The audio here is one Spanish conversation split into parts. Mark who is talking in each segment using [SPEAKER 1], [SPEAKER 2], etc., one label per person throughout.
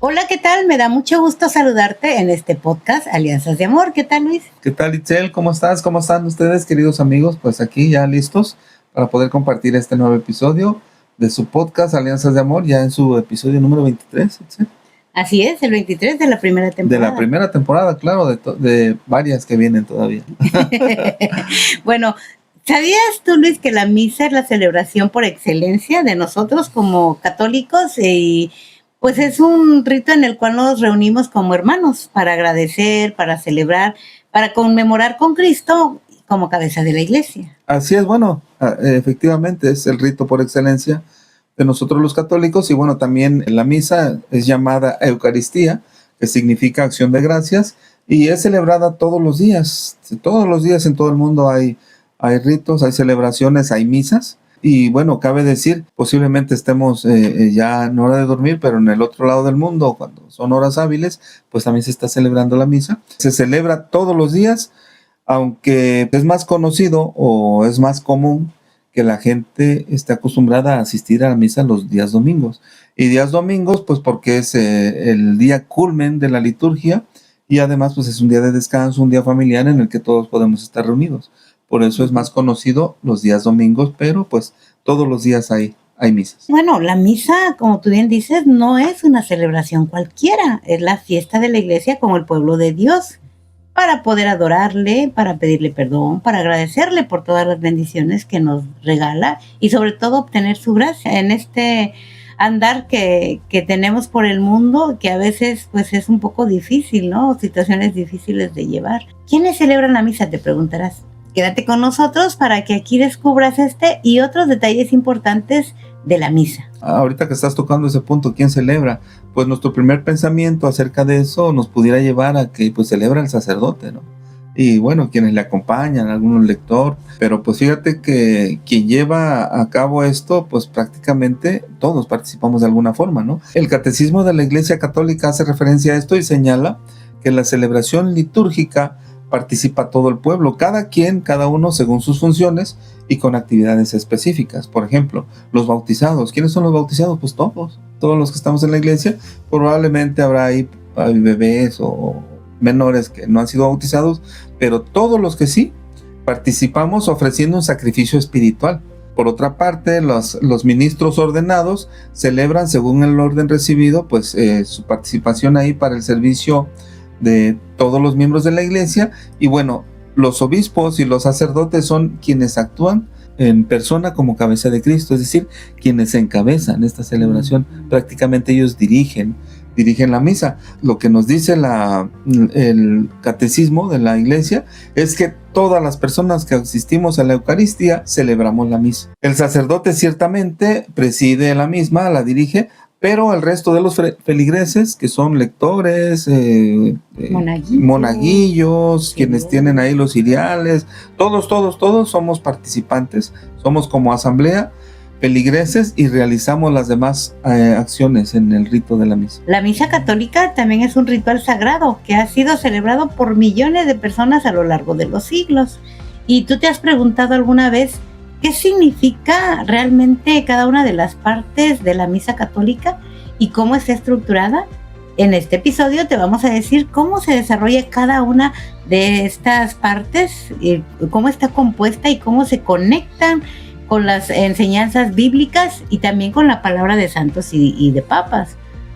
[SPEAKER 1] Hola, ¿qué tal? Me da mucho gusto saludarte en este podcast Alianzas de Amor. ¿Qué tal, Luis?
[SPEAKER 2] ¿Qué tal, Itzel? ¿Cómo estás? ¿Cómo están ustedes, queridos amigos? Pues aquí ya listos para poder compartir este nuevo episodio de su podcast Alianzas de Amor, ya en su episodio número 23, Itzel.
[SPEAKER 1] Así es, el 23 de la primera temporada.
[SPEAKER 2] De la primera temporada, claro, de varias que vienen todavía.
[SPEAKER 1] Bueno, ¿sabías tú, Luis, que la misa es la celebración por excelencia de nosotros como católicos? Y pues es un rito en el cual nos reunimos como hermanos para agradecer, para celebrar, para conmemorar con Cristo como cabeza de la iglesia.
[SPEAKER 2] Así es, bueno, efectivamente es el rito por excelencia de nosotros los católicos, y bueno, también la misa es llamada Eucaristía, que significa acción de gracias, y es celebrada todos los días en todo el mundo hay ritos, hay celebraciones, hay misas. Y bueno, cabe decir, posiblemente estemos ya en hora de dormir, pero en el otro lado del mundo, cuando son horas hábiles, pues también se está celebrando la misa. Se celebra todos los días, aunque es más conocido o es más común que la gente esté acostumbrada a asistir a la misa los días domingos. Y días domingos, pues porque es el día culmen de la liturgia, y además pues es un día de descanso, un día familiar en el que todos podemos estar reunidos. Por eso es más conocido los días domingos, pero pues todos los días hay misas.
[SPEAKER 1] Bueno, la misa, como tú bien dices, no es una celebración cualquiera, es la fiesta de la iglesia como el pueblo de Dios, para poder adorarle, para pedirle perdón, para agradecerle por todas las bendiciones que nos regala y sobre todo obtener su gracia en este andar que tenemos por el mundo, que a veces pues es un poco difícil, ¿no? Situaciones difíciles de llevar. ¿Quiénes celebran la misa? Te preguntarás. Quédate con nosotros para que aquí descubras este y otros detalles importantes de la misa.
[SPEAKER 2] Ahorita que estás tocando ese punto, ¿quién celebra? Pues nuestro primer pensamiento acerca de eso nos pudiera llevar a que pues celebra el sacerdote, ¿no? Y bueno, quienes le acompañan, algunos lector, pero pues fíjate que quien lleva a cabo esto, pues prácticamente todos participamos de alguna forma, ¿no? El Catecismo de la Iglesia Católica hace referencia a esto y señala que la celebración litúrgica participa todo el pueblo, cada uno según sus funciones y con actividades específicas. Por ejemplo, los bautizados. ¿Quiénes son los bautizados? Pues todos los que estamos en la iglesia. Probablemente habrá ahí bebés o menores que no han sido bautizados, pero todos los que sí participamos ofreciendo un sacrificio espiritual. Por otra parte, los ministros ordenados celebran según el orden recibido, pues su participación ahí para el servicio de todos los miembros de la iglesia. Y bueno, los obispos y los sacerdotes son quienes actúan en persona como cabeza de Cristo, es decir, quienes encabezan esta celebración. Prácticamente ellos dirigen la misa. Lo que nos dice el catecismo de la iglesia es que todas las personas que asistimos a la Eucaristía celebramos la misa. El sacerdote ciertamente preside la misma, la dirige, pero el resto de los feligreses, que son lectores, monaguillos, quienes tienen ahí los ciriales, todos somos participantes, somos como asamblea, feligreses, y realizamos las demás acciones en el rito de la misa.
[SPEAKER 1] La misa católica también es un ritual sagrado que ha sido celebrado por millones de personas a lo largo de los siglos. ¿Y tú te has preguntado alguna vez qué significa realmente cada una de las partes de la misa católica y cómo está estructurada? En este episodio te vamos a decir cómo se desarrolla cada una de estas partes, cómo está compuesta y cómo se conectan con las enseñanzas bíblicas y también con la palabra de santos y de papas.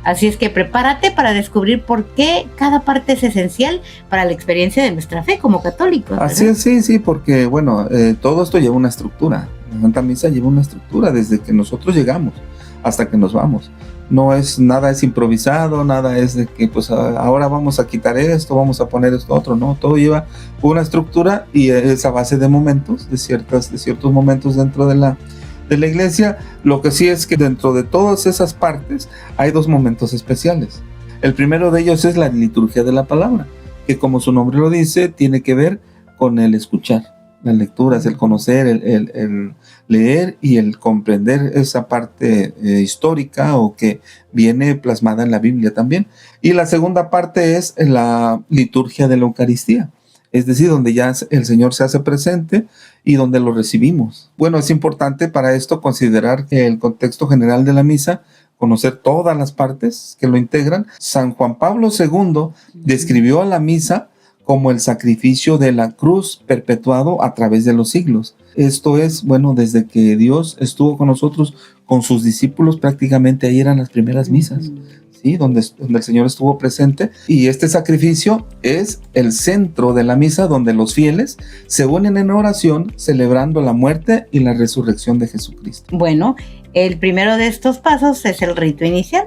[SPEAKER 1] Así es que prepárate para descubrir por qué cada parte es esencial para la experiencia de nuestra fe como católicos, ¿verdad?
[SPEAKER 2] Así es, sí, porque bueno, todo esto lleva una estructura. La Santa Misa lleva una estructura desde que nosotros llegamos hasta que nos vamos. Nada es improvisado, nada es de que pues ahora vamos a quitar esto, vamos a poner esto otro, no, todo lleva una estructura y es a base de momentos, de ciertos momentos dentro de la iglesia. Lo que sí es que dentro de todas esas partes hay dos momentos especiales. El primero de ellos es la liturgia de la palabra, que como su nombre lo dice, tiene que ver con el escuchar. Las lecturas, el conocer, el leer y el comprender esa parte histórica o que viene plasmada en la Biblia también. Y la segunda parte es la liturgia de la Eucaristía, es decir, donde ya el Señor se hace presente y donde lo recibimos. Bueno, es importante para esto considerar el contexto general de la misa conocer todas las partes que lo integran, San Juan Pablo II describió a la misa como el sacrificio de la cruz perpetuado a través de los siglos. Esto es, bueno, desde que Dios estuvo con nosotros, con sus discípulos, prácticamente ahí eran las primeras misas, ¿sí? Donde el Señor estuvo presente. Y este sacrificio es el centro de la misa, donde los fieles se unen en oración celebrando la muerte y la resurrección de Jesucristo.
[SPEAKER 1] Bueno, el primero de estos pasos es el rito inicial,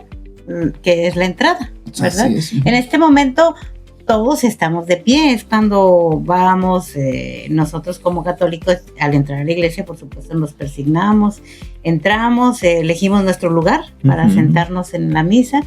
[SPEAKER 1] que es la entrada, ¿verdad?
[SPEAKER 2] Así es.
[SPEAKER 1] En este momento todos estamos de pie, es cuando vamos, nosotros como católicos, al entrar a la iglesia, por supuesto, nos persignamos, entramos, elegimos nuestro lugar para sentarnos en la misa,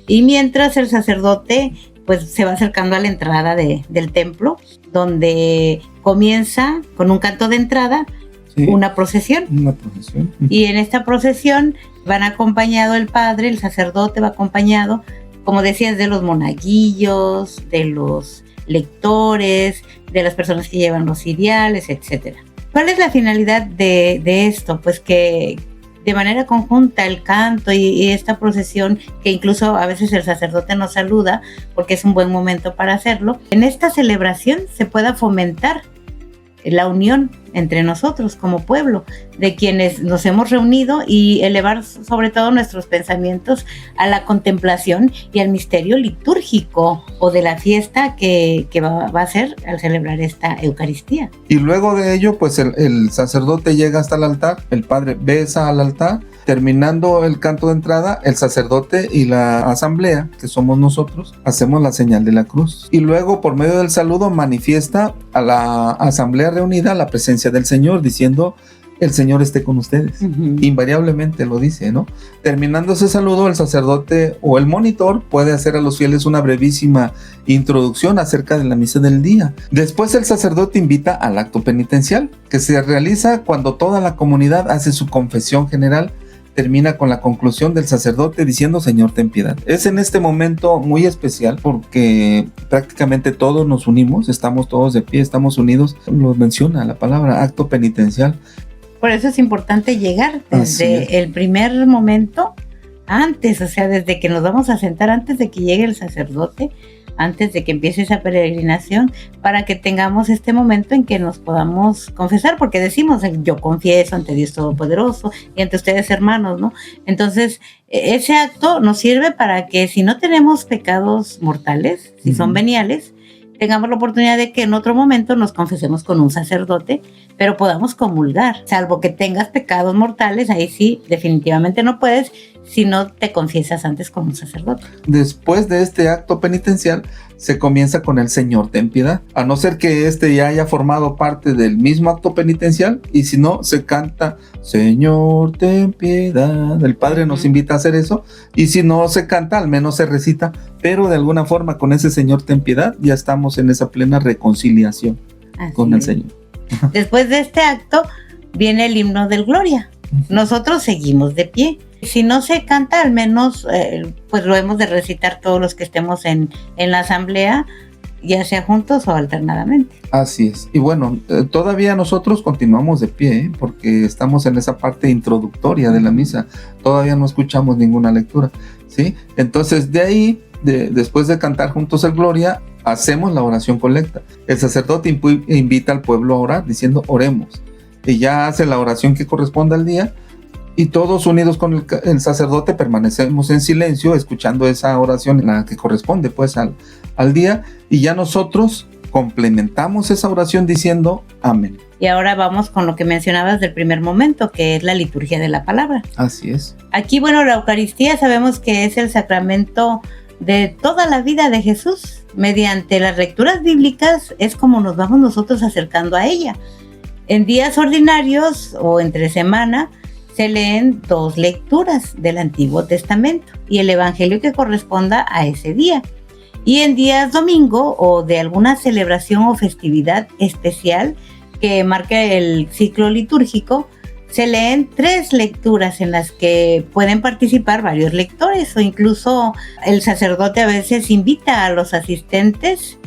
[SPEAKER 1] y mientras el sacerdote pues se va acercando a la entrada del templo, donde comienza con un canto de entrada,
[SPEAKER 2] Sí,
[SPEAKER 1] una procesión.
[SPEAKER 2] una procesión.
[SPEAKER 1] Y en esta procesión van acompañado el padre, el sacerdote va acompañado, como decías, de los monaguillos, de los lectores, de las personas que llevan los ciriales, etc. ¿Cuál es la finalidad de esto? Pues que de manera conjunta el canto y esta procesión, que incluso a veces el sacerdote nos saluda, porque es un buen momento para hacerlo, en esta celebración se pueda fomentar la unión entre nosotros como pueblo, de quienes nos hemos reunido, y elevar sobre todo nuestros pensamientos a la contemplación y al misterio litúrgico o de la fiesta que va a ser al celebrar esta Eucaristía.
[SPEAKER 2] Y luego de ello, pues el sacerdote llega hasta el altar, el padre besa al altar. Terminando el canto de entrada, el sacerdote y la asamblea, que somos nosotros, hacemos la señal de la cruz. Y luego, por medio del saludo, manifiesta a la asamblea reunida la presencia del Señor, diciendo: el Señor esté con ustedes. Invariablemente lo dice, ¿no? Terminando ese saludo, el sacerdote o el monitor puede hacer a los fieles una brevísima introducción acerca de la misa del día. Después el sacerdote invita al acto penitencial, que se realiza cuando toda la comunidad hace su confesión general. Termina con la conclusión del sacerdote diciendo: Señor, ten piedad. Es en este momento muy especial porque prácticamente todos nos unimos, estamos todos de pie, estamos unidos. Lo menciona la palabra acto penitencial.
[SPEAKER 1] Por eso es importante llegar desde el primer momento, antes, o sea, desde que nos vamos a sentar, antes de que llegue el sacerdote, antes de que empiece esa peregrinación, para que tengamos este momento en que nos podamos confesar, porque decimos: yo confieso ante Dios Todopoderoso y ante ustedes, hermanos, ¿no? Entonces, ese acto nos sirve para que, si no tenemos pecados mortales, si son veniales, tengamos la oportunidad de que en otro momento nos confesemos con un sacerdote, pero podamos comulgar, salvo que tengas pecados mortales, ahí sí, definitivamente no puedes, si no te confiesas antes con un sacerdote.
[SPEAKER 2] Después de este acto penitencial, se comienza con el Señor, ten piedad, a no ser que este ya haya formado parte del mismo acto penitencial, y si no, se canta Señor, ten piedad. El Padre nos invita a hacer eso, y si no se canta, al menos se recita, pero de alguna forma con ese Señor, ten piedad, ya estamos en esa plena reconciliación con el Señor.
[SPEAKER 1] Después de este acto viene el himno del Gloria. Nosotros seguimos de pie. Si no se canta, al menos pues lo hemos de recitar todos los que estemos en la asamblea, ya sea juntos o alternadamente.
[SPEAKER 2] Así es. Y bueno, todavía nosotros continuamos de pie, porque estamos en esa parte introductoria de la misa. Todavía no escuchamos ninguna lectura, ¿sí? Entonces, de ahí, después de cantar juntos el Gloria, hacemos la oración colecta. El sacerdote invita al pueblo a orar, diciendo: oremos. Y ya hace la oración que corresponde al día, y todos unidos con el sacerdote permanecemos en silencio, escuchando esa oración, la que corresponde pues al día, y ya nosotros complementamos esa oración diciendo amén.
[SPEAKER 1] Y ahora vamos con lo que mencionabas del primer momento, que es la liturgia de la palabra.
[SPEAKER 2] Así es.
[SPEAKER 1] Aquí, bueno, la Eucaristía sabemos que es el sacramento de toda la vida de Jesús. Mediante las lecturas bíblicas es como nos vamos nosotros acercando a ella. En días ordinarios o entre semana se leen 2 lecturas del Antiguo Testamento y el Evangelio que corresponda a ese día. Y en días domingo o de alguna celebración o festividad especial que marque el ciclo litúrgico, se leen 3 lecturas en las que pueden participar varios lectores, o incluso el sacerdote a veces invita a los asistentes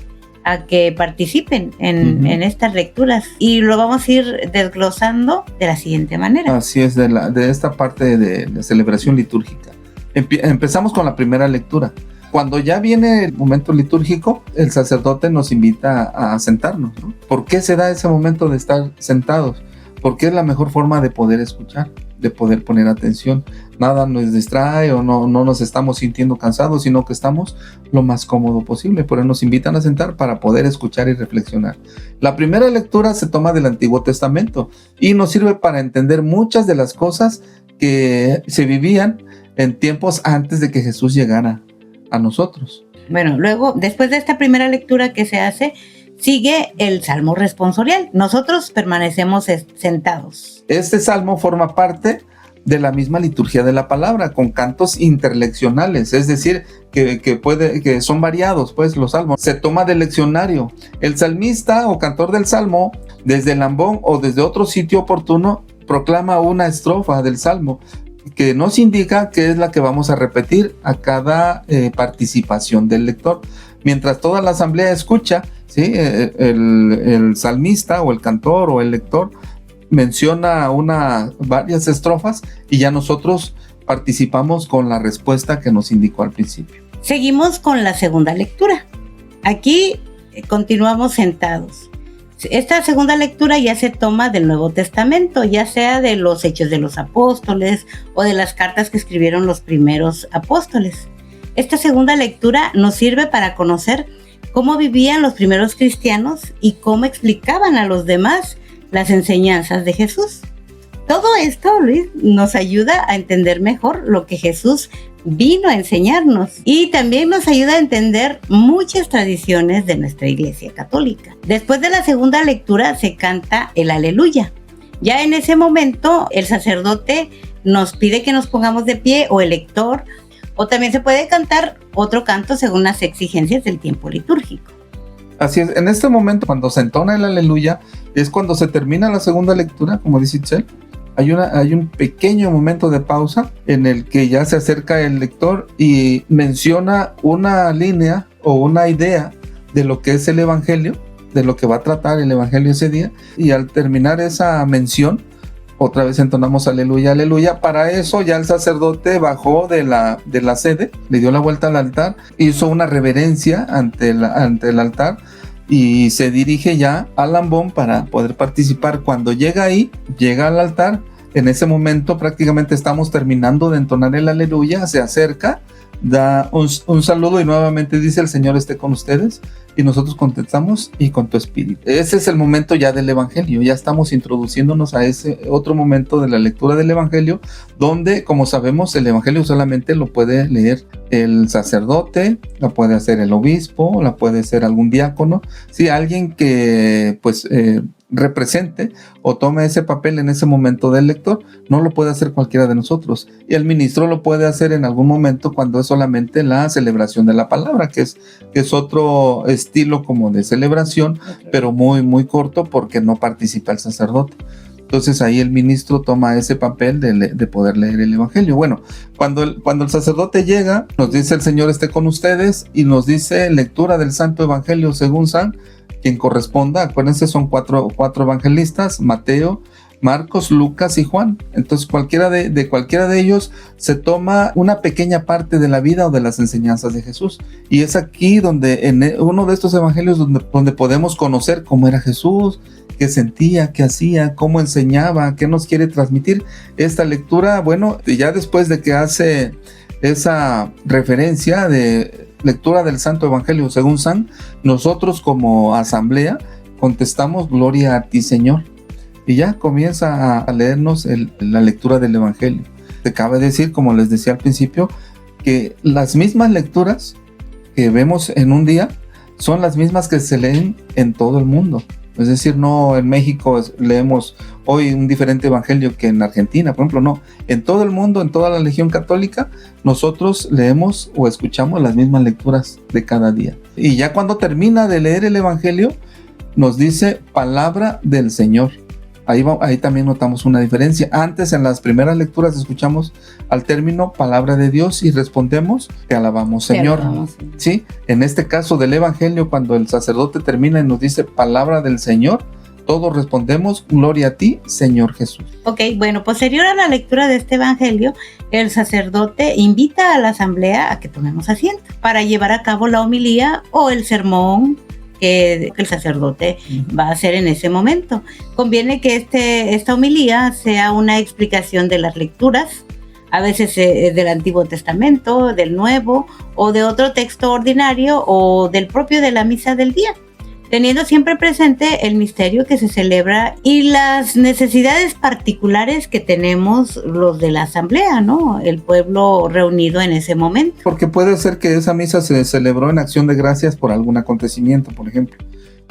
[SPEAKER 1] a que participen en estas lecturas, y lo vamos a ir desglosando de la siguiente manera.
[SPEAKER 2] Así es, de esta parte de la celebración litúrgica. Empezamos con la primera lectura. Cuando ya viene el momento litúrgico, el sacerdote nos invita a sentarnos, ¿no? ¿Por qué se da ese momento de estar sentados? Porque es la mejor forma de poder escuchar, de poder poner atención. Nada nos distrae o no nos estamos sintiendo cansados, sino que estamos lo más cómodo posible. Por eso nos invitan a sentar para poder escuchar y reflexionar. La primera lectura se toma del Antiguo Testamento y nos sirve para entender muchas de las cosas que se vivían en tiempos antes de que Jesús llegara a nosotros.
[SPEAKER 1] Bueno, luego, después de esta primera lectura que se hace, sigue el Salmo responsorial. Nosotros permanecemos sentados.
[SPEAKER 2] Este salmo forma parte de la misma liturgia de la palabra, con cantos interleccionales, es decir, que son variados, pues los salmos. Se toma del leccionario. El salmista o cantor del salmo, desde el ambón o desde otro sitio oportuno, proclama una estrofa del salmo que nos indica que es la que vamos a repetir a cada participación del lector. Mientras toda la asamblea escucha, ¿sí? El salmista o el cantor o el lector menciona varias estrofas y ya nosotros participamos con la respuesta que nos indicó al principio.
[SPEAKER 1] Seguimos con la segunda lectura. Aquí continuamos sentados. Esta segunda lectura ya se toma del Nuevo Testamento, ya sea de los Hechos de los Apóstoles o de las cartas que escribieron los primeros apóstoles. Esta segunda lectura nos sirve para conocer cómo vivían los primeros cristianos y cómo explicaban a los demás las enseñanzas de Jesús. Todo esto, Luis, nos ayuda a entender mejor lo que Jesús vino a enseñarnos y también nos ayuda a entender muchas tradiciones de nuestra Iglesia Católica. Después de la segunda lectura se canta el Aleluya. Ya en ese momento el sacerdote nos pide que nos pongamos de pie o el lector, o también se puede cantar otro canto según las exigencias del tiempo litúrgico.
[SPEAKER 2] Así es, en este momento cuando se entona el Aleluya es cuando se termina la segunda lectura, como dice Itzel. Hay un pequeño momento de pausa en el que ya se acerca el lector y menciona una línea o una idea de lo que es el Evangelio, de lo que va a tratar el Evangelio ese día, y al terminar esa mención, otra vez entonamos aleluya, aleluya. Para eso ya el sacerdote bajó de la sede, le dio la vuelta al altar, hizo una reverencia ante el altar y se dirige ya al ambón para poder participar. Cuando llega al altar, en ese momento prácticamente estamos terminando de entonar el aleluya, se acerca, da un saludo y nuevamente dice: el Señor esté con ustedes, y nosotros contestamos: y con tu espíritu. Ese es el momento ya del Evangelio, ya estamos introduciéndonos a ese otro momento de la lectura del Evangelio, donde, como sabemos, el Evangelio solamente lo puede leer el sacerdote, la puede hacer el obispo, la puede hacer algún diácono, sí, alguien que represente o tome ese papel en ese momento del lector. No lo puede hacer cualquiera de nosotros, y el ministro lo puede hacer en algún momento cuando es solamente la celebración de la palabra, que es otro estilo como de celebración, pero muy muy corto porque no participa el sacerdote. Entonces ahí el ministro toma ese papel de poder leer el Evangelio. Bueno, cuando el sacerdote llega, nos dice: el Señor esté con ustedes, y nos dice lectura del Santo Evangelio según San, quien corresponda. Acuérdense, son cuatro evangelistas: Mateo, Marcos, Lucas y Juan. Entonces cualquiera de ellos se toma una pequeña parte de la vida o de las enseñanzas de Jesús, y es aquí donde en uno de estos evangelios donde podemos conocer cómo era Jesús, qué sentía, qué hacía, cómo enseñaba, qué nos quiere transmitir. Esta lectura, bueno, ya después de que hace esa referencia de lectura del Santo Evangelio según San, nosotros como asamblea contestamos: gloria a ti, Señor. Y ya comienza a leernos la lectura del Evangelio. Te cabe decir, como les decía al principio, que las mismas lecturas que vemos en un día son las mismas que se leen en todo el mundo. Es decir, no en México leemos hoy un diferente evangelio que en Argentina, por ejemplo, no. En todo el mundo, en toda la Legión Católica, nosotros leemos o escuchamos las mismas lecturas de cada día. Y ya cuando termina de leer el evangelio, nos dice: palabra del Señor. Ahí también notamos una diferencia. Antes, en las primeras lecturas, escuchamos al término palabra de Dios y respondemos: te alabamos, Señor. Te alabamos. ¿Sí? En este caso del Evangelio, cuando el sacerdote termina y nos dice palabra del Señor, todos respondemos, gloria a ti, Señor Jesús.
[SPEAKER 1] Ok, bueno, posterior a la lectura de este evangelio, el sacerdote invita a la asamblea a que tomemos asiento para llevar a cabo la homilía o el sermón que el sacerdote va a hacer en ese momento. Conviene que esta homilía sea una explicación de las lecturas, a veces del Antiguo Testamento, del Nuevo, o de otro texto ordinario, o del propio de la misa del día, teniendo siempre presente el misterio que se celebra y las necesidades particulares que tenemos los de la asamblea, ¿no? El pueblo reunido en ese momento.
[SPEAKER 2] Porque puede ser que esa misa se celebró en acción de gracias por algún acontecimiento, por ejemplo,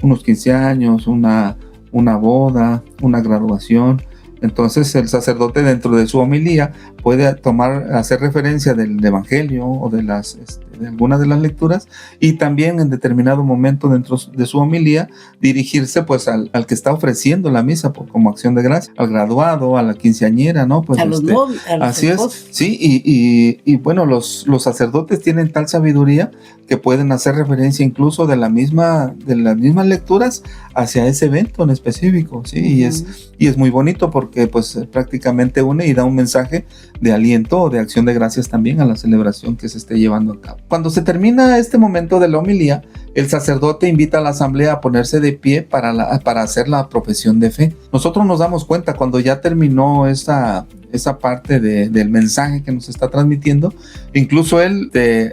[SPEAKER 2] unos 15 años, una boda, una graduación. Entonces el sacerdote dentro de su homilía puede hacer referencia del evangelio o de algunas de las lecturas, y también en determinado momento dentro de su homilía dirigirse pues al que está ofreciendo la misa como acción de gracia, al graduado, a la quinceañera, ¿no? Pues
[SPEAKER 1] a los
[SPEAKER 2] así
[SPEAKER 1] esposos.
[SPEAKER 2] Es, sí, y bueno, los sacerdotes tienen tal sabiduría que pueden hacer referencia incluso de las mismas lecturas hacia ese evento en específico, ¿sí? Y es muy bonito porque pues prácticamente une y da un mensaje de aliento o de acción de gracias también a la celebración que se esté llevando a cabo. Cuando se termina este momento de la homilía, el sacerdote invita a la asamblea a ponerse de pie para hacer la profesión de fe. Nosotros nos damos cuenta cuando ya terminó esa parte del mensaje que nos está transmitiendo. Incluso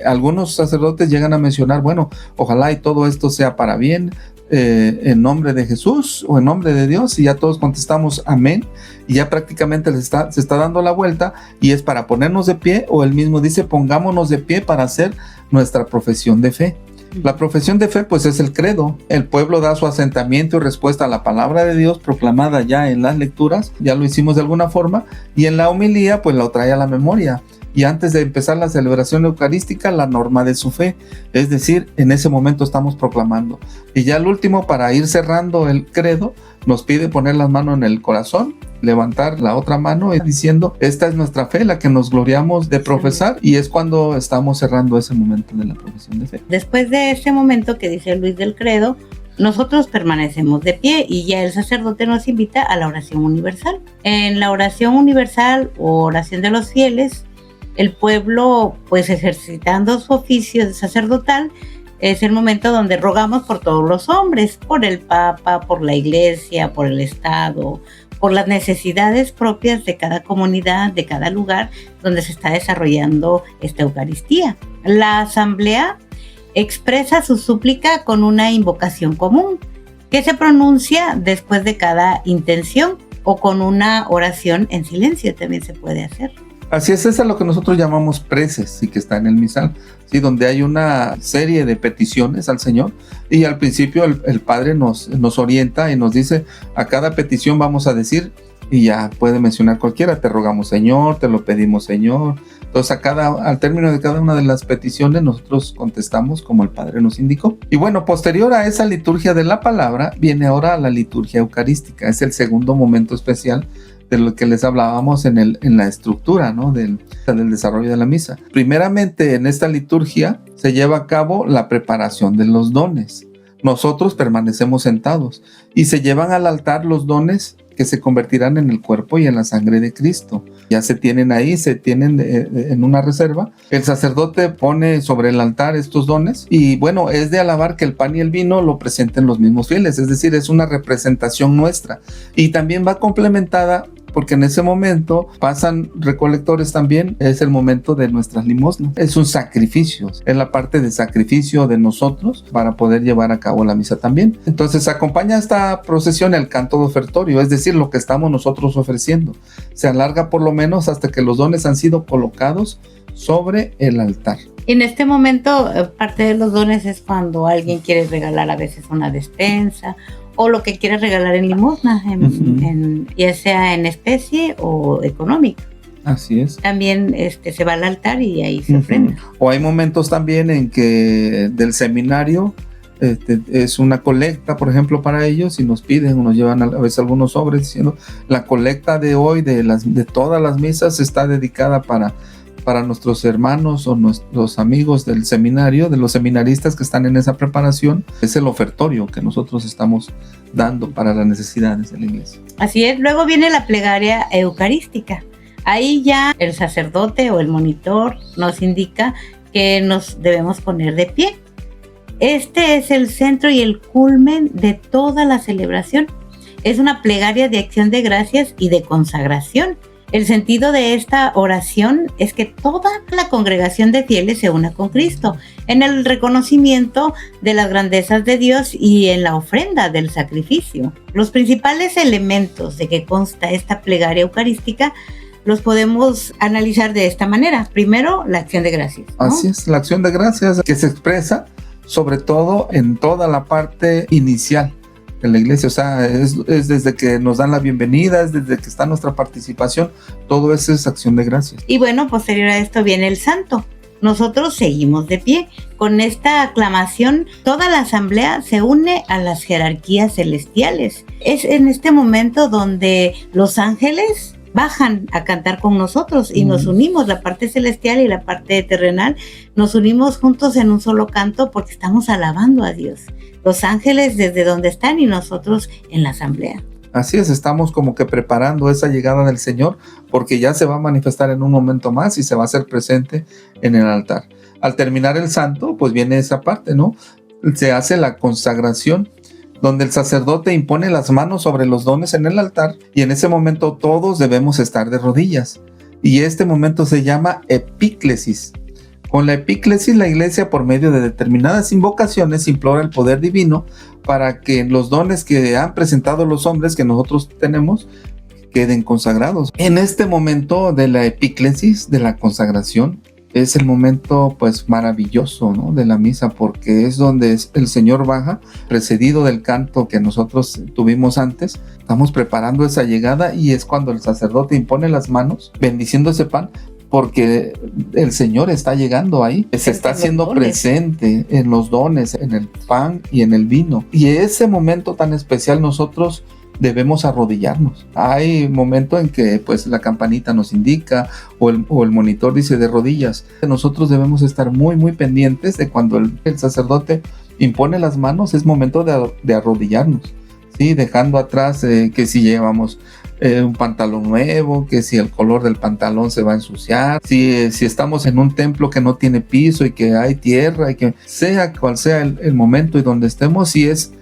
[SPEAKER 2] algunos sacerdotes llegan a mencionar, bueno, ojalá y todo esto sea para bien, en nombre de Jesús o en nombre de Dios, y ya todos contestamos amén, y ya prácticamente se está dando la vuelta, y es para ponernos de pie, o él mismo dice pongámonos de pie para hacer nuestra profesión de fe. La profesión de fe pues es el credo. El pueblo da su asentamiento y respuesta a la palabra de Dios proclamada ya en las lecturas, ya lo hicimos de alguna forma, y en la homilía pues lo trae a la memoria. Y antes de empezar la celebración eucarística, la norma de su fe, es decir, en ese momento estamos proclamando. Y ya el último, para ir cerrando el credo, nos pide poner las manos en el corazón, levantar la otra mano y diciendo, esta es nuestra fe, la que nos gloriamos de profesar, y es cuando estamos cerrando ese momento de la profesión de fe.
[SPEAKER 1] Después de ese momento que dice Luis del credo, nosotros permanecemos de pie y ya el sacerdote nos invita a la oración universal. En la oración universal o oración de los fieles, el pueblo, pues ejercitando su oficio sacerdotal, es el momento donde rogamos por todos los hombres, por el Papa, por la Iglesia, por el Estado, por las necesidades propias de cada comunidad, de cada lugar donde se está desarrollando esta Eucaristía. La asamblea expresa su súplica con una invocación común, que se pronuncia después de cada intención, o con una oración en silencio también se puede hacer.
[SPEAKER 2] Así es lo que nosotros llamamos preces, y que está en el misal, ¿sí? Donde hay una serie de peticiones al Señor, y al principio el Padre nos orienta y nos dice, a cada petición vamos a decir, y ya puede mencionar cualquiera, te rogamos Señor, te lo pedimos Señor. Entonces al término de cada una de las peticiones nosotros contestamos como el Padre nos indicó. Y bueno, posterior a esa liturgia de la palabra, viene ahora la liturgia eucarística. Es el segundo momento especial de lo que les hablábamos en la estructura, ¿no? del desarrollo de la misa. Primeramente, en esta liturgia se lleva a cabo la preparación de los dones. Nosotros permanecemos sentados y se llevan al altar los dones que se convertirán en el cuerpo y en la sangre de Cristo. Ya se tienen en una reserva. El sacerdote pone sobre el altar estos dones, y bueno, es de alabar que el pan y el vino lo presenten los mismos fieles, es decir, es una representación nuestra, y también va complementada porque en ese momento pasan recolectores también, es el momento de nuestras limosnas. Es un sacrificio, es la parte de sacrificio de nosotros para poder llevar a cabo la misa también. Entonces acompaña esta procesión el canto de ofertorio, es decir, lo que estamos nosotros ofreciendo. Se alarga por lo menos hasta que los dones han sido colocados sobre el altar.
[SPEAKER 1] En este momento, parte de los dones es cuando alguien quiere regalar a veces una despensa, o lo que quiere regalar en limosna, ya sea en especie o económica.
[SPEAKER 2] Así es.
[SPEAKER 1] También se va al altar y ahí se ofrenda.
[SPEAKER 2] O hay momentos también en que del seminario es una colecta, por ejemplo, para ellos, y nos piden o nos llevan a veces algunos sobres diciendo, la colecta de hoy de todas las misas está dedicada para para nuestros hermanos o nuestros amigos del seminario, de los seminaristas que están en esa preparación, es el ofertorio que nosotros estamos dando para las necesidades de la iglesia.
[SPEAKER 1] Así es. Luego viene la plegaria eucarística. Ahí ya el sacerdote o el monitor nos indica que nos debemos poner de pie. Este es el centro y el culmen de toda la celebración. Es una plegaria de acción de gracias y de consagración. El sentido de esta oración es que toda la congregación de fieles se una con Cristo en el reconocimiento de las grandezas de Dios y en la ofrenda del sacrificio. Los principales elementos de que consta esta plegaria eucarística los podemos analizar de esta manera. Primero, la acción de gracias, ¿no?
[SPEAKER 2] Así es, la acción de gracias que se expresa sobre todo en toda la parte inicial de la iglesia, o sea, es desde que nos dan la bienvenida, es desde que está nuestra participación, todo eso es acción de gracias.
[SPEAKER 1] Y bueno, posterior a esto viene el santo. Nosotros seguimos de pie. Con esta aclamación, toda la asamblea se une a las jerarquías celestiales. Es en este momento donde los ángeles bajan a cantar con nosotros y nos unimos, la parte celestial y la parte terrenal, nos unimos juntos en un solo canto porque estamos alabando a Dios. Los ángeles desde donde están y nosotros en la asamblea.
[SPEAKER 2] Así es, estamos como que preparando esa llegada del Señor porque ya se va a manifestar en un momento más y se va a hacer presente en el altar. Al terminar el santo, pues viene esa parte, ¿no? Se hace la consagración, donde el sacerdote impone las manos sobre los dones en el altar y en ese momento todos debemos estar de rodillas. Y este momento se llama epíclesis. Con la epíclesis, la iglesia por medio de determinadas invocaciones implora el poder divino para que los dones que han presentado los hombres que nosotros tenemos queden consagrados. En este momento de la epíclesis, de la consagración, es el momento pues maravilloso, ¿no?, de la misa, porque es donde el Señor baja, precedido del canto que nosotros tuvimos antes. Estamos preparando esa llegada y es cuando el sacerdote impone las manos bendiciendo ese pan, porque el Señor está llegando ahí, se está haciendo presente en los dones, en el pan y en el vino. Y ese momento tan especial nosotros debemos arrodillarnos. Hay momento en que pues la campanita nos indica o el monitor dice de rodillas. Nosotros debemos estar muy muy pendientes de cuando el sacerdote impone las manos, es momento de arrodillarnos, ¿sí? Dejando atrás que si llevamos un pantalón nuevo, que si el color del pantalón se va a ensuciar, si estamos en un templo que no tiene piso y que hay tierra, y que sea cual sea el momento y donde estemos, si es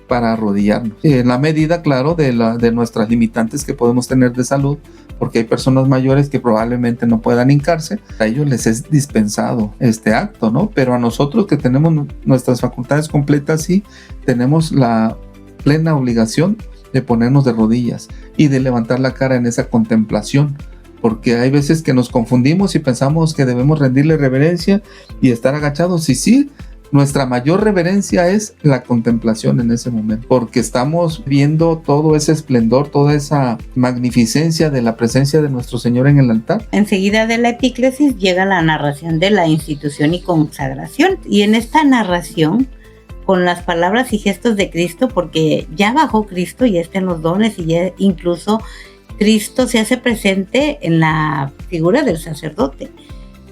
[SPEAKER 2] para arrodillarnos, en la medida, claro, de nuestras limitantes que podemos tener de salud, porque hay personas mayores que probablemente no puedan hincarse, a ellos les es dispensado este acto, ¿no? Pero a nosotros que tenemos nuestras facultades completas, sí, tenemos la plena obligación de ponernos de rodillas y de levantar la cara en esa contemplación, porque hay veces que nos confundimos y pensamos que debemos rendirle reverencia y estar agachados, y sí, nuestra mayor reverencia es la contemplación en ese momento, porque estamos viendo todo ese esplendor, toda esa magnificencia de la presencia de nuestro Señor en el altar.
[SPEAKER 1] Enseguida de la epíclesis llega la narración de la institución y consagración, y en esta narración, con las palabras y gestos de Cristo, porque ya bajó Cristo, ya está en los dones y ya incluso Cristo se hace presente en la figura del sacerdote,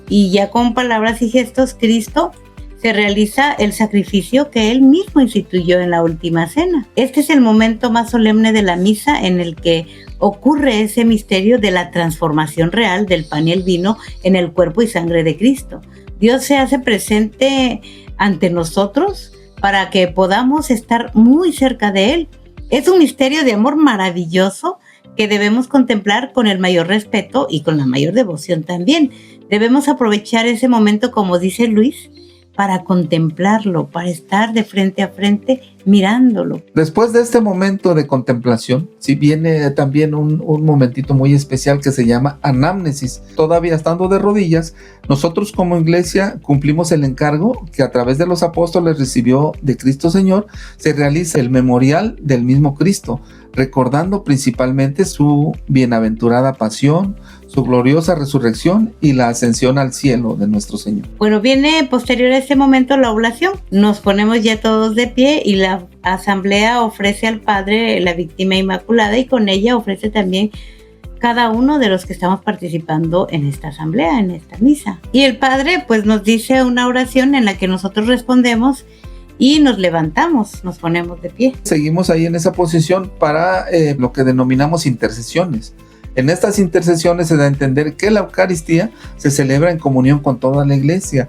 [SPEAKER 1] y ya con palabras y gestos Cristo se realiza el sacrificio que él mismo instituyó en la última cena. Este es el momento más solemne de la misa en el que ocurre ese misterio de la transformación real del pan y el vino en el cuerpo y sangre de Cristo. Dios se hace presente ante nosotros para que podamos estar muy cerca de él. Es un misterio de amor maravilloso que debemos contemplar con el mayor respeto y con la mayor devoción también. Debemos aprovechar ese momento, como dice Luis, para contemplarlo, para estar de frente a frente mirándolo.
[SPEAKER 2] Después de este momento de contemplación, sí viene también un momentito muy especial que se llama anamnesis. Todavía estando de rodillas, nosotros como iglesia cumplimos el encargo que a través de los apóstoles recibió de Cristo Señor, se realiza el memorial del mismo Cristo, recordando principalmente su bienaventurada pasión, su gloriosa resurrección y la ascensión al cielo de nuestro Señor.
[SPEAKER 1] Bueno, viene posterior a este momento la oblación. Nos ponemos ya todos de pie y la asamblea ofrece al Padre la víctima inmaculada y con ella ofrece también cada uno de los que estamos participando en esta asamblea, en esta misa. Y el Padre pues nos dice una oración en la que nosotros respondemos y nos levantamos, nos ponemos de pie.
[SPEAKER 2] Seguimos ahí en esa posición para lo que denominamos intercesiones. En estas intercesiones se da a entender que la Eucaristía se celebra en comunión con toda la iglesia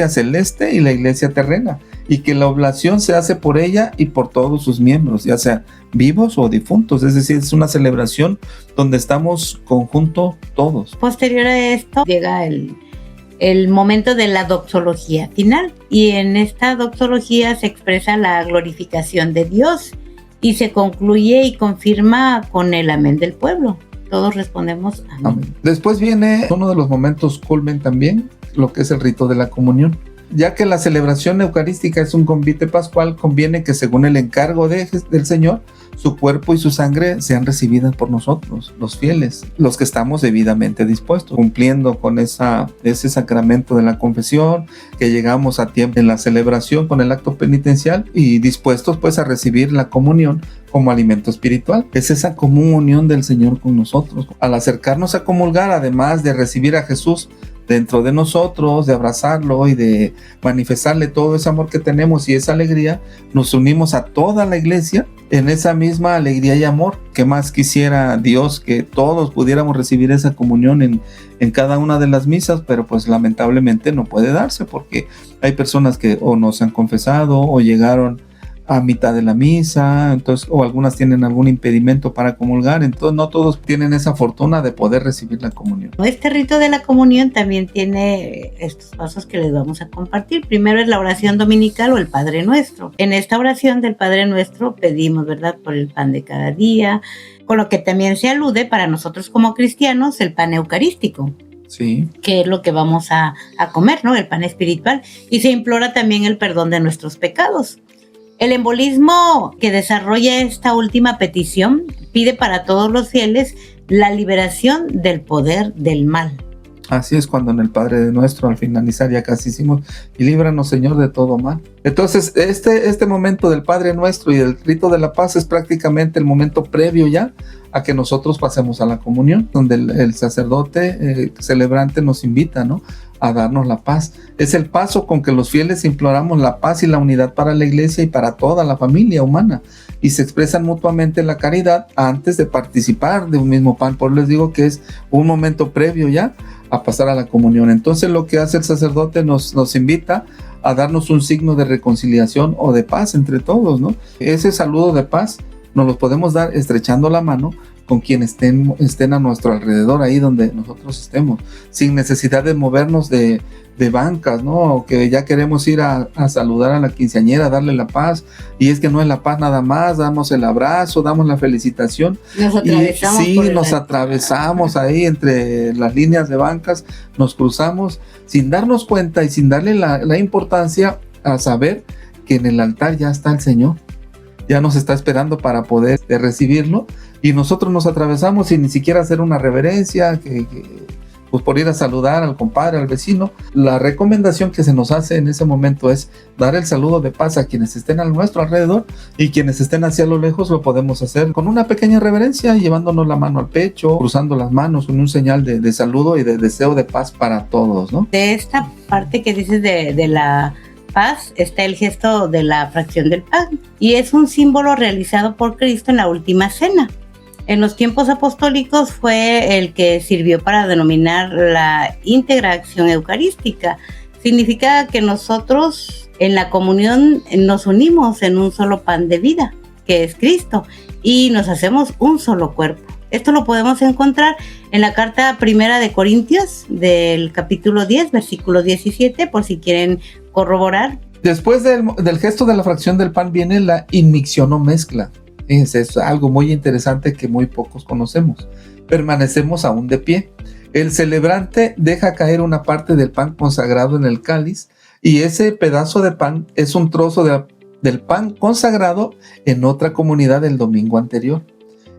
[SPEAKER 2] celeste y la iglesia terrena, y que la oblación se hace por ella y por todos sus miembros, ya sea vivos o difuntos, es decir, es una celebración donde estamos conjuntos todos.
[SPEAKER 1] Posterior a esto llega el momento de la doxología final, y en esta doxología se expresa la glorificación de Dios y se concluye y confirma con el amén del pueblo. Todos respondemos amén.
[SPEAKER 2] Amén. Después viene uno de los momentos culmen también, lo que es el rito de la comunión. Ya que la celebración eucarística es un convite pascual, conviene que según el encargo del Señor, su cuerpo y su sangre sean recibidas por nosotros, los fieles, los que estamos debidamente dispuestos, cumpliendo con ese sacramento de la confesión, que llegamos a tiempo en la celebración con el acto penitencial y dispuestos pues a recibir la comunión como alimento espiritual. Es esa comunión del Señor con nosotros. Al acercarnos a comulgar, además de recibir a Jesús dentro de nosotros, de abrazarlo y de manifestarle todo ese amor que tenemos y esa alegría, nos unimos a toda la iglesia en esa misma alegría y amor. ¿Qué más quisiera Dios que todos pudiéramos recibir esa comunión en cada una de las misas? Pero pues lamentablemente no puede darse, porque hay personas que o no se han confesado o llegaron a mitad de la misa, entonces, o algunas tienen algún impedimento para comulgar, entonces no todos tienen esa fortuna de poder recibir la comunión.
[SPEAKER 1] Este rito de la comunión también tiene estos pasos que les vamos a compartir. Primero es la oración dominical o el Padre Nuestro. En esta oración del Padre Nuestro pedimos, ¿verdad?, por el pan de cada día, con lo que también se alude para nosotros como cristianos el pan eucarístico.
[SPEAKER 2] Sí.
[SPEAKER 1] Que es lo que vamos a comer, ¿no? El pan espiritual. Y se implora también el perdón de nuestros pecados. El embolismo que desarrolla esta última petición pide para todos los fieles la liberación del poder del mal.
[SPEAKER 2] Así es, cuando en el Padre Nuestro al finalizar ya casi hicimos, y líbranos Señor de todo mal. Entonces este momento del Padre Nuestro y del rito de la paz es prácticamente el momento previo ya a que nosotros pasemos a la comunión, donde el sacerdote celebrante nos invita, ¿no?, a darnos la paz. Es el paso con que los fieles imploramos la paz y la unidad para la iglesia y para toda la familia humana, y se expresan mutuamente la caridad antes de participar de un mismo pan. Por eso les digo que es un momento previo ya a pasar a la comunión. Entonces lo que hace el sacerdote nos invita a darnos un signo de reconciliación o de paz entre todos, ¿no? Ese saludo de paz nos lo podemos dar estrechando la mano con quienes estén a nuestro alrededor, ahí donde nosotros estemos, sin necesidad de movernos de bancas, ¿no? O que ya queremos ir a saludar a la quinceañera, darle la paz, y es que no es la paz nada más, damos el abrazo, damos la felicitación, nos atravesamos ahí entre las líneas de bancas, nos cruzamos sin darnos cuenta y sin darle la importancia a saber que en el altar ya está el Señor, ya nos está esperando para poder recibirlo, y nosotros nos atravesamos sin ni siquiera hacer una reverencia, pues por ir a saludar al compadre, al vecino. La recomendación que se nos hace en ese momento es dar el saludo de paz a quienes estén a nuestro alrededor, y quienes estén hacia lo lejos lo podemos hacer con una pequeña reverencia, llevándonos la mano al pecho, cruzando las manos con un señal de saludo y de deseo de paz para todos, ¿no?
[SPEAKER 1] De esta parte que dices de la paz está el gesto de la fracción del pan, y es un símbolo realizado por Cristo en la última cena. En los tiempos apostólicos fue el que sirvió para denominar la íntegra acción eucarística. Significa que nosotros en la comunión nos unimos en un solo pan de vida, que es Cristo, y nos hacemos un solo cuerpo. Esto lo podemos encontrar en la carta primera de Corintios, del capítulo 10, versículo 17, por si quieren corroborar.
[SPEAKER 2] Después del gesto de la fracción del pan viene la inmicción o mezcla. Es algo muy interesante que muy pocos conocemos. Permanecemos aún de pie. El celebrante deja caer una parte del pan consagrado en el cáliz, y ese pedazo de pan es un trozo del pan consagrado en otra comunidad del domingo anterior.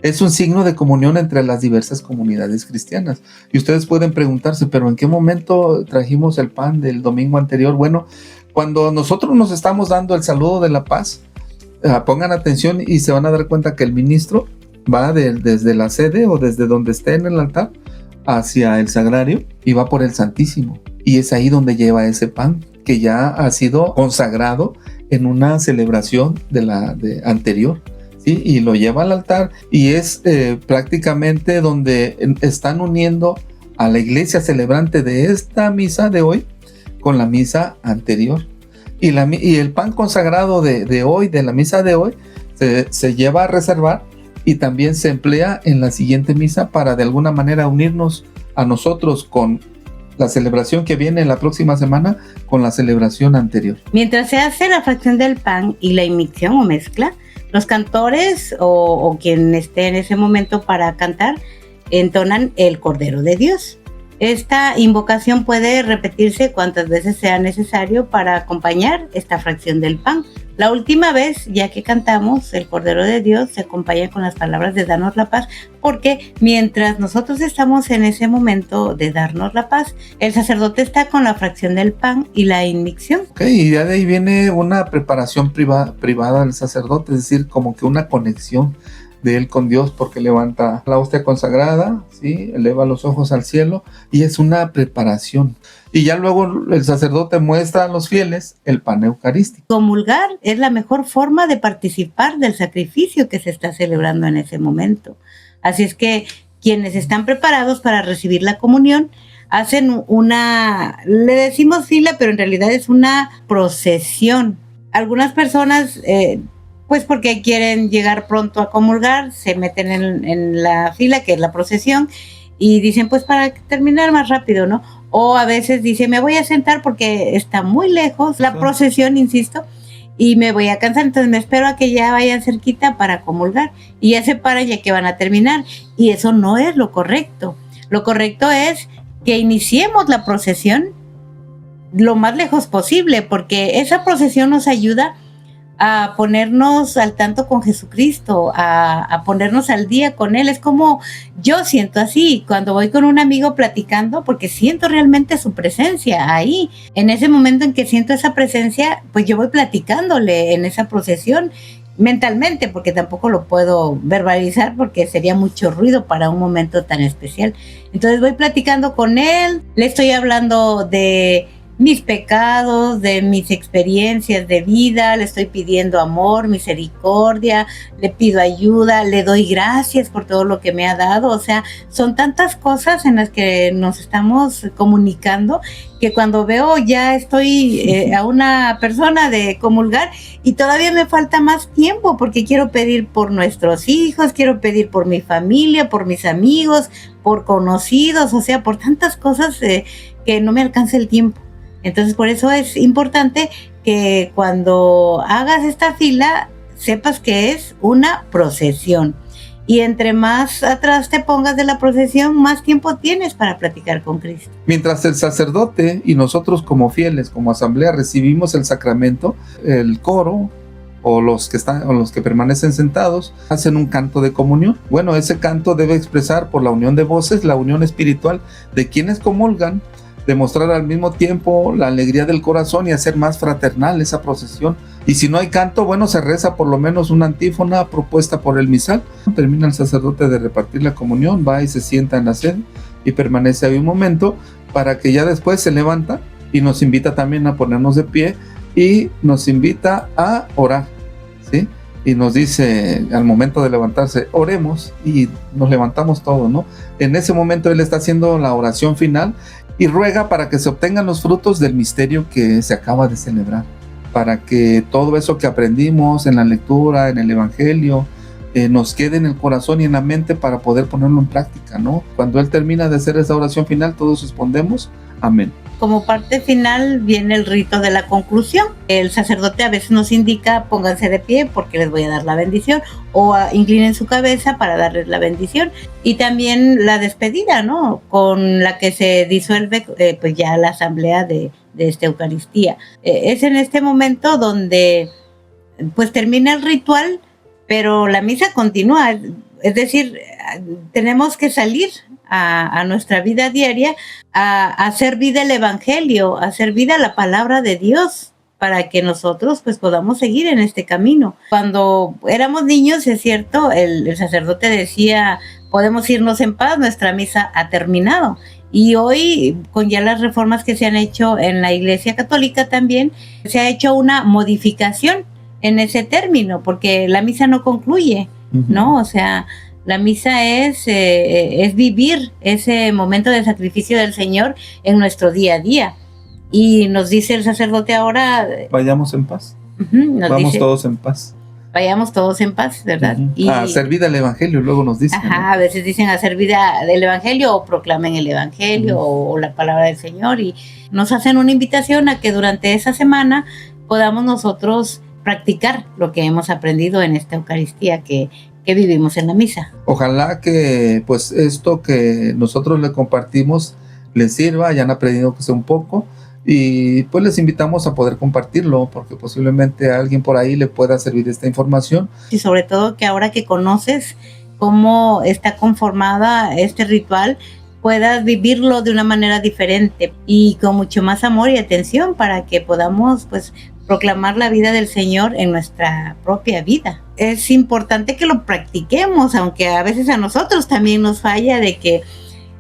[SPEAKER 2] Es un signo de comunión entre las diversas comunidades cristianas. Y ustedes pueden preguntarse, ¿pero en qué momento trajimos el pan del domingo anterior? Bueno, cuando nosotros nos estamos dando el saludo de la paz, pongan atención y se van a dar cuenta que el ministro va desde la sede o desde donde esté en el altar hacia el sagrario y va por el Santísimo. Y es ahí donde lleva ese pan que ya ha sido consagrado en una celebración de anterior. ¿Sí? Y lo lleva al altar y es prácticamente donde están uniendo a la iglesia celebrante de esta misa de hoy con la misa anterior. Y el pan consagrado de hoy, de la misa de hoy, se lleva a reservar y también se emplea en la siguiente misa para de alguna manera unirnos a nosotros con la celebración que viene la próxima semana con la celebración anterior.
[SPEAKER 1] Mientras se hace la fracción del pan y la inmixción o mezcla, los cantores o quien esté en ese momento para cantar entonan el Cordero de Dios. Esta invocación puede repetirse cuantas veces sea necesario para acompañar esta fracción del pan. La última vez, ya que cantamos el Cordero de Dios, se acompaña con las palabras de Danos la paz, porque mientras nosotros estamos en ese momento de darnos la paz, el sacerdote está con la fracción del pan y la inmixción.
[SPEAKER 2] Y ya de ahí viene una preparación privada del sacerdote, es decir, como que una conexión de él con Dios, porque levanta la hostia consagrada, ¿sí? Eleva los ojos al cielo y es una preparación. Y ya luego el sacerdote muestra a los fieles el pan eucarístico.
[SPEAKER 1] Comulgar es la mejor forma de participar del sacrificio que se está celebrando en ese momento. Así es que quienes están preparados para recibir la comunión hacen le decimos fila, pero en realidad es una procesión. Algunas personas pues porque quieren llegar pronto a comulgar, se meten en la fila, que es la procesión, y dicen, pues para terminar más rápido, ¿no? O a veces dicen, me voy a sentar porque está muy lejos la procesión, insisto, y me voy a cansar, entonces me espero a que ya vayan cerquita para comulgar, y ya se paran ya que van a terminar, y eso no es lo correcto. Lo correcto es que iniciemos la procesión lo más lejos posible, porque esa procesión nos ayuda a ponernos al tanto con Jesucristo, a ponernos al día con Él. Es como yo siento así, cuando voy con un amigo platicando, porque siento realmente su presencia ahí. En ese momento en que siento esa presencia, pues yo voy platicándole en esa procesión mentalmente, porque tampoco lo puedo verbalizar porque sería mucho ruido para un momento tan especial. Entonces voy platicando con Él, le estoy hablando de mis pecados, de mis experiencias de vida, le estoy pidiendo amor, misericordia, le pido ayuda, le doy gracias por todo lo que me ha dado. O sea, son tantas cosas en las que nos estamos comunicando que cuando veo ya estoy a una persona de comulgar y todavía me falta más tiempo porque quiero pedir por nuestros hijos, quiero pedir por mi familia, por mis amigos, por conocidos, o sea, por tantas cosas que no me alcanza el tiempo. Entonces, por eso es importante que cuando hagas esta fila, sepas que es una procesión. Y entre más atrás te pongas de la procesión, más tiempo tienes para platicar con Cristo.
[SPEAKER 2] Mientras el sacerdote y nosotros como fieles, como asamblea, recibimos el sacramento, el coro o los que permanecen sentados hacen un canto de comunión. Bueno, ese canto debe expresar por la unión de voces la unión espiritual de quienes comulgan, demostrar al mismo tiempo la alegría del corazón y hacer más fraternal esa procesión. Y si no hay canto, bueno, se reza por lo menos una antífona propuesta por el misal. Termina el sacerdote de repartir la comunión, va y se sienta en la sede y permanece ahí un momento para que ya después se levanta y nos invita también a ponernos de pie y nos invita a orar, ¿sí? Y nos dice al momento de levantarse, oremos, y nos levantamos todos, ¿no? En ese momento él está haciendo la oración final y ruega para que se obtengan los frutos del misterio que se acaba de celebrar, para que todo eso que aprendimos en la lectura, en el Evangelio, nos quede en el corazón y en la mente para poder ponerlo en práctica, ¿no? Cuando él termina de hacer esa oración final, todos respondemos, amén.
[SPEAKER 1] Como parte final viene el rito de la conclusión. El sacerdote a veces nos indica pónganse de pie porque les voy a dar la bendición, o inclinen su cabeza para darles la bendición, y también la despedida, ¿no? Con la que se disuelve pues ya la asamblea de esta Eucaristía. Es en este momento donde pues termina el ritual, pero la misa continúa. Es decir, tenemos que salir a nuestra vida diaria a hacer vida el Evangelio, a hacer vida la palabra de Dios, para que nosotros pues podamos seguir en este camino. Cuando éramos niños, es cierto, el sacerdote decía, podemos irnos en paz, nuestra misa ha terminado. Y hoy, con ya las reformas que se han hecho en la Iglesia Católica también, se ha hecho una modificación en ese término, porque la misa no concluye, ¿no? O sea, la misa es vivir ese momento de sacrificio del Señor en nuestro día a día. Y nos dice el sacerdote ahora...
[SPEAKER 2] Vayamos en paz. Vamos todos en paz.
[SPEAKER 1] Vayamos todos en paz, ¿verdad?
[SPEAKER 2] Y a hacer vida al Evangelio, luego nos dicen.
[SPEAKER 1] Ajá, ¿no? A veces dicen hacer vida del Evangelio o proclamen el Evangelio o la palabra del Señor, y nos hacen una invitación a que durante esa semana podamos nosotros practicar lo que hemos aprendido en esta Eucaristía que vivimos en la misa.
[SPEAKER 2] Ojalá que pues esto que nosotros le compartimos les sirva, hayan aprendido que sea un poco, y pues les invitamos a poder compartirlo, porque posiblemente a alguien por ahí le pueda servir esta información.
[SPEAKER 1] Y sobre todo que ahora que conoces cómo está conformada este ritual, puedas vivirlo de una manera diferente y con mucho más amor y atención, para que podamos pues proclamar la vida del Señor en nuestra propia vida. Es importante que lo practiquemos, aunque a veces a nosotros también nos falla, de que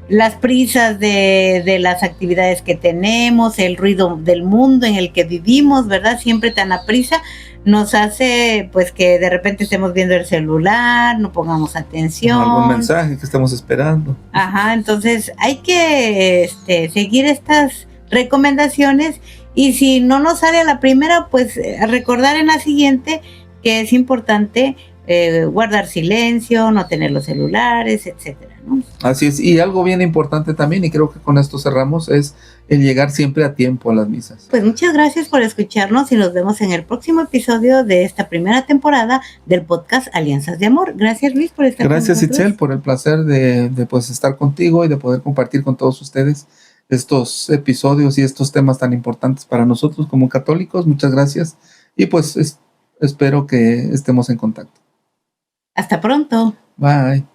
[SPEAKER 1] las prisas de las actividades que tenemos, el ruido del mundo en el que vivimos, ¿verdad? Siempre tan aprisa, nos hace pues que de repente estemos viendo el celular, no pongamos atención.
[SPEAKER 2] Algún mensaje que estemos esperando.
[SPEAKER 1] Ajá, entonces hay que seguir estas recomendaciones, y si no nos sale a la primera, pues recordar en la siguiente que es importante guardar silencio, no tener los celulares, etcétera, ¿no?
[SPEAKER 2] Así es, y algo bien importante también, y creo que con esto cerramos, es el llegar siempre a tiempo a las misas.
[SPEAKER 1] Pues muchas gracias por escucharnos y nos vemos en el próximo episodio de esta primera temporada del podcast Alianzas de Amor. Gracias, Luis, por estar con nosotros.
[SPEAKER 2] Gracias, Itzel, por el placer de pues estar contigo y de poder compartir con todos ustedes estos episodios y estos temas tan importantes para nosotros como católicos. Muchas gracias, y pues espero que estemos en contacto.
[SPEAKER 1] Hasta pronto.
[SPEAKER 2] Bye.